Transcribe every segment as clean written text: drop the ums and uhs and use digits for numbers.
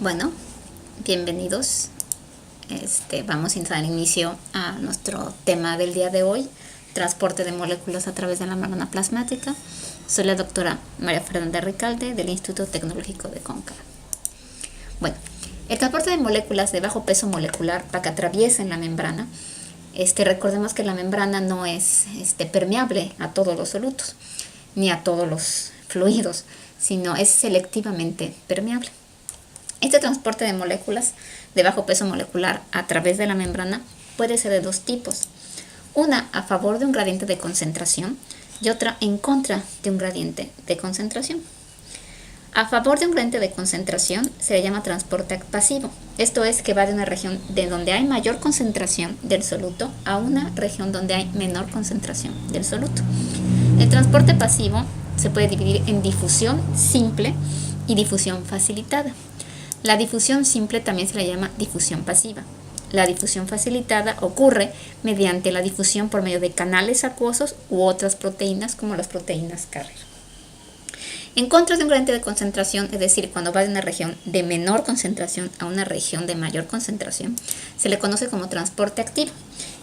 Bueno, bienvenidos. Vamos a dar inicio a nuestro tema del día de hoy, transporte de moléculas a través de la membrana plasmática. Soy la doctora María Fernanda Recalde del Instituto Tecnológico de Conca. Bueno, el transporte de moléculas de bajo peso molecular para que atraviesen la membrana. Recordemos que la membrana no es permeable a todos los solutos ni a todos los fluidos, sino es selectivamente permeable. Este transporte de moléculas de bajo peso molecular a través de la membrana puede ser de dos tipos. Una a favor de un gradiente de concentración y otra en contra de un gradiente de concentración. A favor de un gradiente de concentración se le llama transporte pasivo. Esto es que va de una región de donde hay mayor concentración del soluto a una región donde hay menor concentración del soluto. El transporte pasivo se puede dividir en difusión simple y difusión facilitada. La difusión simple también se le llama difusión pasiva. La difusión facilitada ocurre mediante la difusión por medio de canales acuosos u otras proteínas como las proteínas carrier. En contra de un gradiente de concentración, es decir, cuando va de una región de menor concentración a una región de mayor concentración, se le conoce como transporte activo.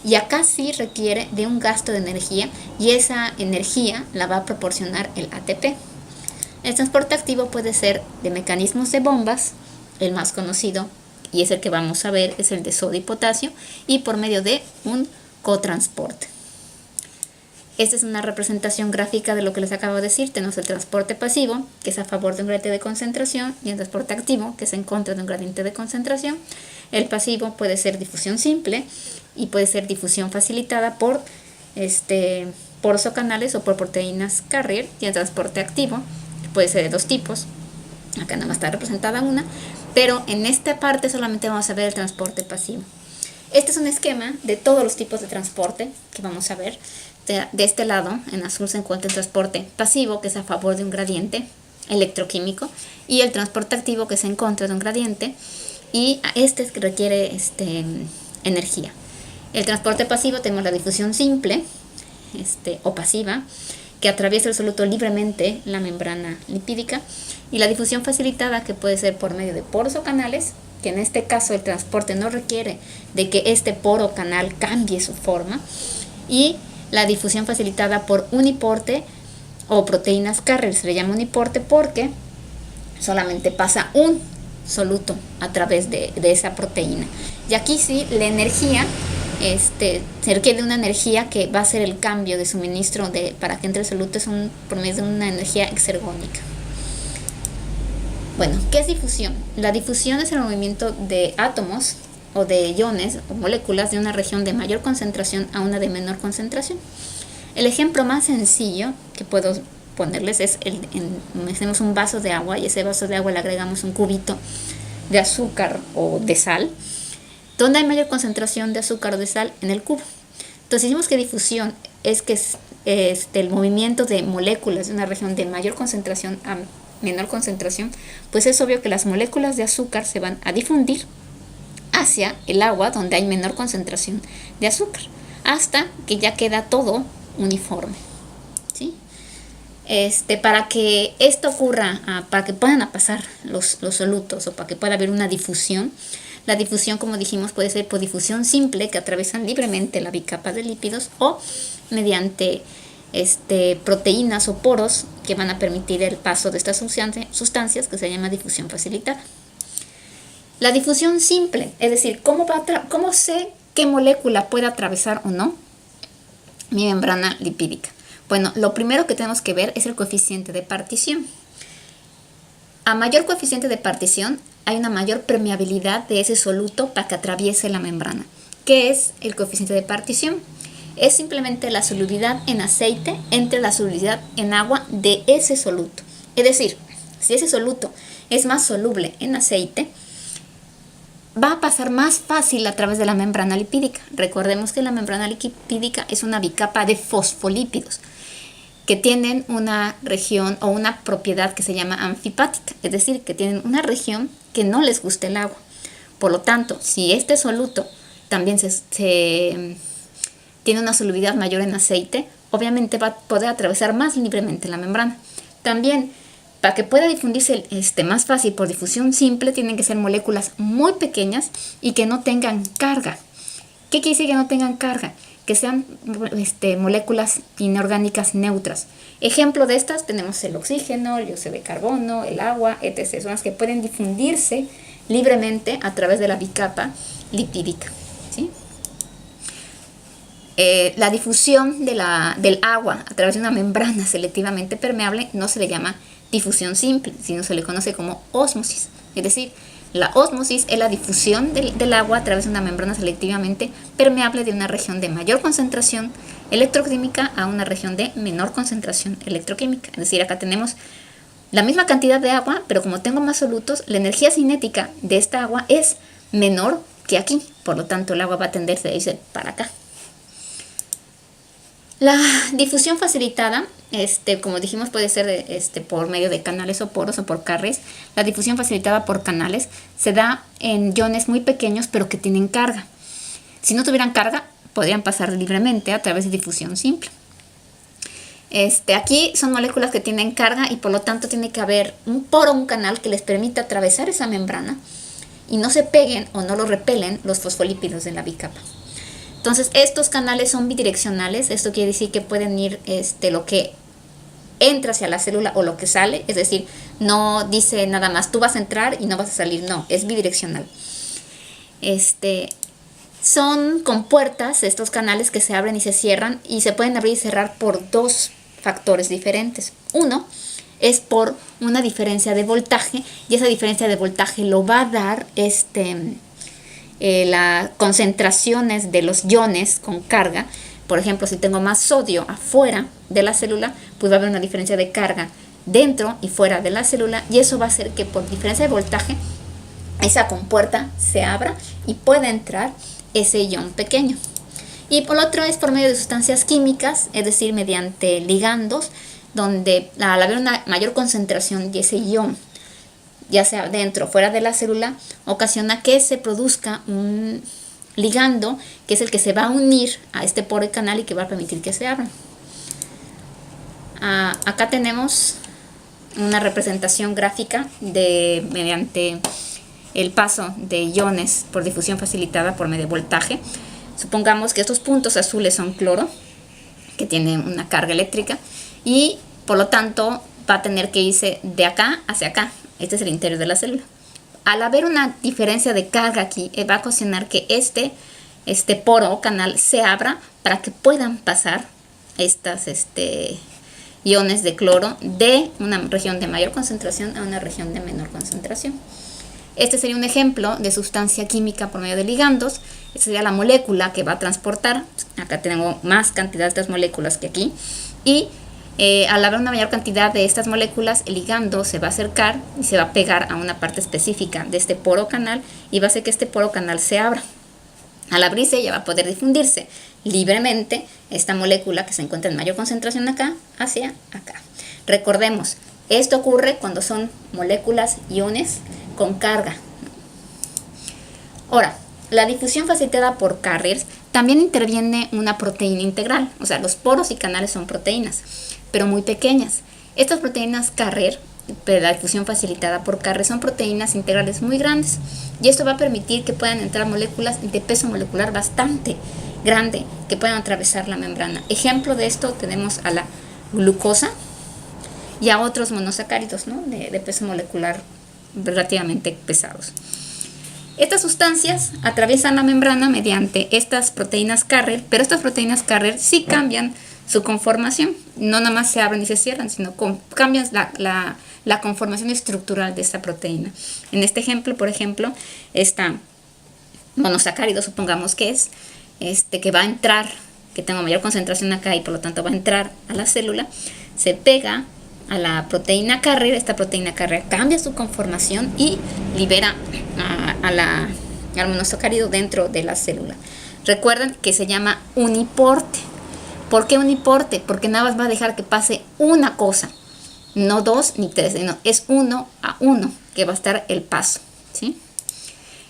Y acá sí requiere de un gasto de energía y esa energía la va a proporcionar el ATP. El transporte activo puede ser de mecanismos de bombas. El más conocido, y es el que vamos a ver, es el de sodio y potasio, y por medio de un cotransporte. Esta es una representación gráfica de lo que les acabo de decir. Tenemos el transporte pasivo, que es a favor de un gradiente de concentración, y el transporte activo, que es en contra de un gradiente de concentración. El pasivo puede ser difusión simple y puede ser difusión facilitada por poros o canales o por proteínas carrier, y el transporte activo puede ser de dos tipos. Acá nada más está representada una, pero en esta parte solamente vamos a ver el transporte pasivo. Este es un esquema de todos los tipos de transporte que vamos a ver. De este lado, en azul, se encuentra el transporte pasivo, que es a favor de un gradiente electroquímico, y el transporte activo, que es en contra de un gradiente, y este es que requiere energía. El transporte pasivo tenemos la difusión simple o pasiva, que atraviesa el soluto libremente la membrana lipídica, y la difusión facilitada, que puede ser por medio de poros o canales, que en este caso el transporte no requiere de que este poro o canal cambie su forma, y la difusión facilitada por uniporte o proteínas carrier. Se le llama uniporte porque solamente pasa un soluto a través de esa proteína. Y aquí sí, la energía se requiere de una energía que va a ser el cambio de suministro para que entre el soluto por medio de una energía exergónica. Bueno, ¿qué es difusión? La difusión es el movimiento de átomos o de iones o moléculas de una región de mayor concentración a una de menor concentración. El ejemplo más sencillo que puedo ponerles es tenemos un vaso de agua, y ese vaso de agua le agregamos un cubito de azúcar o de sal. ¿Dónde hay mayor concentración de azúcar o de sal? En el cubo. Entonces decimos que difusión es que el movimiento de moléculas de una región de mayor concentración a menor concentración, pues es obvio que las moléculas de azúcar se van a difundir hacia el agua donde hay menor concentración de azúcar, hasta que ya queda todo uniforme, ¿sí? Para que esto ocurra, para que puedan pasar los solutos o para que pueda haber una difusión, la difusión, como dijimos, puede ser por difusión simple, que atraviesan libremente la bicapa de lípidos, o mediante proteínas o poros que van a permitir el paso de estas sustancias, que se llama difusión facilitada. La difusión simple, es decir, ¿cómo sé qué molécula puede atravesar o no mi membrana lipídica? Bueno, lo primero que tenemos que ver es el coeficiente de partición. A mayor coeficiente de partición, hay una mayor permeabilidad de ese soluto para que atraviese la membrana. ¿Qué es el coeficiente de partición? Es simplemente la solubilidad en aceite entre la solubilidad en agua de ese soluto. Es decir, si ese soluto es más soluble en aceite, va a pasar más fácil a través de la membrana lipídica. Recordemos que la membrana lipídica es una bicapa de fosfolípidos que tienen una región o una propiedad que se llama anfipática, es decir, que tienen una región que no les gusta el agua. Por lo tanto, si este soluto también tiene una solubilidad mayor en aceite, obviamente va a poder atravesar más libremente la membrana. También Para que pueda difundirse más fácil por difusión simple, tienen que ser moléculas muy pequeñas y que no tengan carga. ¿Qué quiere decir que no tengan carga? Que sean moléculas inorgánicas neutras. Ejemplo de estas tenemos el oxígeno, el dióxido de carbono, el agua, etc. Son las que pueden difundirse libremente a través de la bicapa lipídica, ¿sí? La difusión del agua a través de una membrana selectivamente permeable no se le llama difusión simple, sino se le conoce como ósmosis. Es decir, la ósmosis es la difusión del agua a través de una membrana selectivamente permeable de una región de mayor concentración electroquímica a una región de menor concentración electroquímica. Es decir, acá tenemos la misma cantidad de agua, pero como tengo más solutos, la energía cinética de esta agua es menor que aquí. Por lo tanto, el agua va a tenderse a irse para acá. La difusión facilitada, como dijimos, puede ser por medio de canales o poros o por carriles. La difusión facilitada por canales se da en iones muy pequeños pero que tienen carga. Si no tuvieran carga, podrían pasar libremente a través de difusión simple. Aquí son moléculas que tienen carga y por lo tanto tiene que haber un poro, un canal que les permita atravesar esa membrana y no se peguen o no lo repelen los fosfolípidos de la bicapa. Entonces, estos canales son bidireccionales. Esto quiere decir que pueden ir lo que entra hacia la célula o lo que sale. Es decir, no dice nada más, tú vas a entrar y no vas a salir. No, es bidireccional. Son compuertas estos canales que se abren y se cierran y se pueden abrir y cerrar por dos factores diferentes. Uno es por una diferencia de voltaje y esa diferencia de voltaje lo va a dar las concentraciones de los iones con carga. Por ejemplo, si tengo más sodio afuera de la célula, pues va a haber una diferencia de carga dentro y fuera de la célula y eso va a hacer que por diferencia de voltaje esa compuerta se abra y pueda entrar ese ion pequeño. Y por otro es por medio de sustancias químicas, es decir, mediante ligandos, donde al haber una mayor concentración de ese ion, ya sea dentro o fuera de la célula, ocasiona que se produzca un ligando que es el que se va a unir a este poro y canal y que va a permitir que se abran. Acá tenemos una representación gráfica mediante el paso de iones por difusión facilitada por medio de voltaje. Supongamos que estos puntos azules son cloro, que tiene una carga eléctrica, y por lo tanto va a tener que irse de acá hacia acá. Este es el interior de la célula. Al haber una diferencia de carga aquí, va a ocasionar que este poro o canal se abra para que puedan pasar estas iones de cloro de una región de mayor concentración a una región de menor concentración. Este sería un ejemplo de sustancia química por medio de ligandos. Esta sería la molécula que va a transportar. Acá tengo más cantidad de estas moléculas que aquí. Y al haber una mayor cantidad de estas moléculas, el ligando se va a acercar y se va a pegar a una parte específica de este poro canal y va a hacer que este poro canal se abra. Al abrirse ya va a poder difundirse libremente esta molécula que se encuentra en mayor concentración acá hacia acá. Recordemos, esto ocurre cuando son moléculas iones con carga. Ahora, la difusión facilitada por carriers también interviene una proteína integral. O sea, los poros y canales son proteínas, pero muy pequeñas. Estas proteínas carrier, la difusión facilitada por carrier, son proteínas integrales muy grandes. Y esto va a permitir que puedan entrar moléculas de peso molecular bastante grande que puedan atravesar la membrana. Ejemplo de esto tenemos a la glucosa y a otros monosacáridos, ¿no? de peso molecular relativamente pesados. Estas sustancias atraviesan la membrana mediante estas proteínas carrier, pero estas proteínas carrier sí cambian su conformación. No nada más se abren y se cierran, sino cambian la conformación estructural de esta proteína. En este ejemplo, por ejemplo, esta monosacárido, supongamos que es, que va a entrar, que tengo mayor concentración acá y por lo tanto va a entrar a la célula, se pega a la proteína carrier. Esta proteína carrier cambia su conformación y libera al monosacárido dentro de la célula. Recuerden que se llama uniporte. ¿Por qué uniporte? Porque nada más va a dejar que pase una cosa, no dos ni tres, sino es 1 a 1 que va a estar el paso, ¿sí?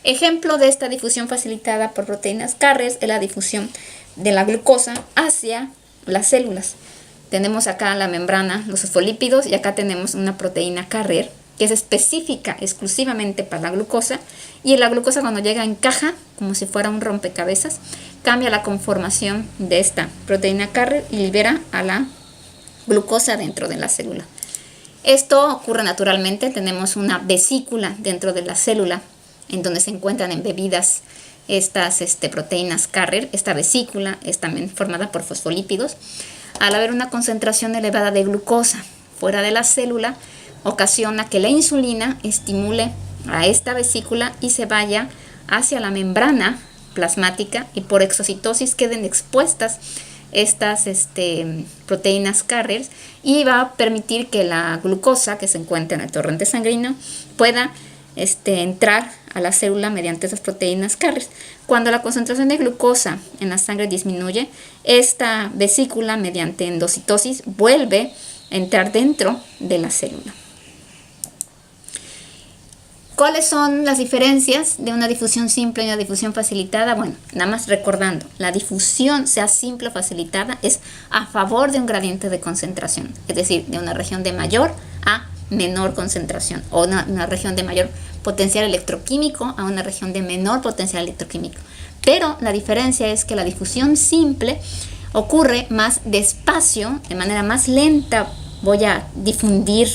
Ejemplo de esta difusión facilitada por proteínas carrier es la difusión de la glucosa hacia las células. tenemos acá la membrana, los fosfolípidos, y acá tenemos una proteína carrier que es específica exclusivamente para la glucosa, y la glucosa cuando llega encaja como si fuera un rompecabezas, cambia la conformación de esta proteína carrier y libera a la glucosa dentro de la célula. Esto ocurre naturalmente, tenemos una vesícula dentro de la célula en donde se encuentran embebidas estas proteínas carrier. Esta vesícula es también formada por fosfolípidos. Al haber una concentración elevada de glucosa fuera de la célula, ocasiona que la insulina estimule a esta vesícula y se vaya hacia la membrana plasmática y por exocitosis queden expuestas estas proteínas carriers, y va a permitir que la glucosa que se encuentra en el torrente sanguíneo pueda entrar a la célula mediante esas proteínas carriers. Cuando la concentración de glucosa en la sangre disminuye, esta vesícula mediante endocitosis vuelve a entrar dentro de la célula. ¿Cuáles son las diferencias de una difusión simple y una difusión facilitada? Bueno, nada más recordando, la difusión, sea simple o facilitada, es a favor de un gradiente de concentración, es decir, de una región de mayor a menor concentración, o una región de mayor potencial electroquímico a una región de menor potencial electroquímico. Pero la diferencia es que la difusión simple ocurre más despacio, de manera más lenta. Voy a difundir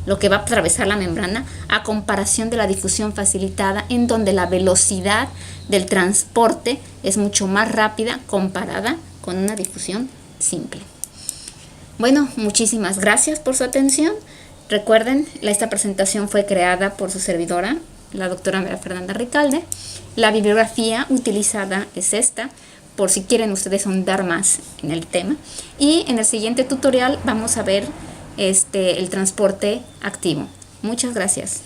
lo que va a atravesar la membrana, a comparación de la difusión facilitada, en donde la velocidad del transporte es mucho más rápida comparada con una difusión simple. Bueno, muchísimas gracias por su atención. Recuerden, esta presentación fue creada por su servidora, la doctora María Fernanda Ricalde. La bibliografía utilizada es esta, por si quieren ustedes ahondar más en el tema. Y en el siguiente tutorial vamos a ver el transporte activo. Muchas gracias.